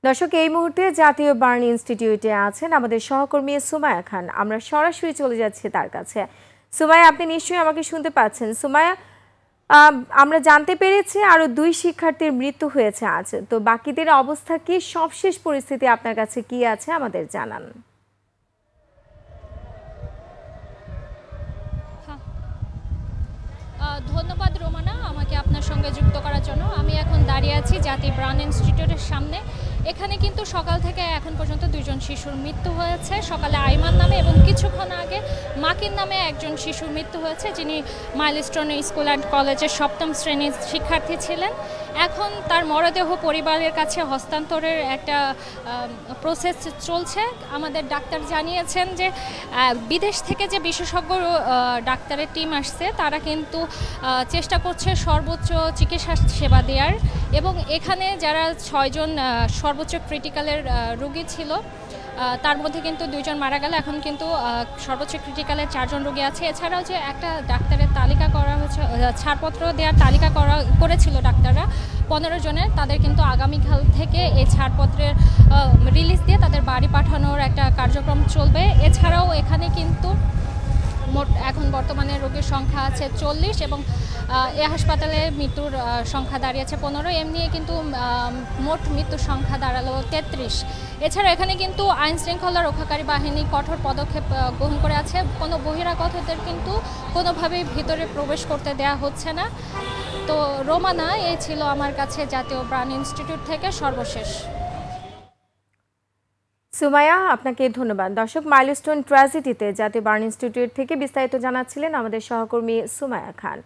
দর্শক এই মুহূর্তে জাতীয় বার্ন ইনস্টিটিউটে আছেন আমাদের সহকর্মী সুমায়া খান। আমরা সরাসরি চলে যাচ্ছি তার কাছে। সুমায়া, আপনি নিশ্চয়ই আমাকে শুনতে পাচ্ছেন। সুমায়া, আমরা জানতে পেরেছি আরো 2 শিক্ষার্থীর মৃত্যু হয়েছে আজ। তো বাকিদের অবস্থা কি, সবশেষ পরিস্থিতি আপনার কাছে কি আছে আমাদের জানান। ধন্যবাদ রোমানা, আমাকে আপনার সঙ্গে যুক্ত করার জন্য। আমি এখন দাঁড়িয়ে আছি জাতীয় বার্ন ইনস্টিটিউটের সামনে। এখানে কিন্তু সকাল থেকে এখন পর্যন্ত 2 জন শিশুর মৃত্যু হয়েছে। সকালে আইমান নামে এবং কিছুক্ষণ আগে মাকিন নামে একজন শিশুর মৃত্যু হয়েছে, যিনি মাইলস্টোন স্কুল অ্যান্ড কলেজের 7ম শ্রেণীর শিক্ষার্থী ছিলেন। এখন তার মরদেহ পরিবারের কাছে হস্তান্তরের একটা প্রসেস চলছে। আমাদের ডাক্তার জানিয়েছেন যে বিদেশ থেকে যে বিশেষজ্ঞ ডাক্তারের টিম আসছে, তারা কিন্তু চেষ্টা করছে সর্বোচ্চ চিকিৎসা সেবা দেওয়ার। এবং এখানে যারা 6 জন সর্বোচ্চ ক্রিটিক্যালের রোগী ছিল, তার মধ্যে কিন্তু 2 জন মারা গেল। এখন কিন্তু সর্বোচ্চ ক্রিটিক্যালের 4 জন রোগী আছে। এছাড়াও যে একটা ডাক্তারের তালিকা করা হয়েছে, ছাড়পত্র দেওয়ার তালিকা করেছিল ডাক্তাররা 15 জনের, তাদের কিন্তু আগামীকাল থেকে এই ছাড়পত্রের রিলিজ দিয়ে তাদের বাড়ি পাঠানোর একটা কার্যক্রম চলবে। এছাড়াও এখানে কিন্তু মোট এখন বর্তমানে রোগীর সংখ্যা আছে 40 এবং এ হাসপাতালে মৃত্যুর সংখ্যা দাঁড়িয়েছে 15। এমনি কিন্তু মোট মৃত্যুর সংখ্যা দাঁড়ালো 33। এছাড়া এখানে কিন্তু আইন শৃঙ্খলা রক্ষাকারী বাহিনী কঠোর পদক্ষেপ গ্রহণ করে আছে। কোনো বহিরাগতদের কিন্তু কোনোভাবেই ভিতরে প্রবেশ করতে দেয়া হচ্ছে না। তো রোমানা, এই ছিল আমার কাছে জাতীয় বার্ন ইনস্টিটিউট থেকে সর্বশেষ। সুমায়া, আপনাকে ধন্যবাদ। দর্শক, মাইলস্টোন ট্র্যাজেডিতে জাতীয় বার্ন ইনস্টিটিউট থেকে বিস্তারিত জানাচ্ছিলেন আমাদের সহকর্মী সুমায়া খান।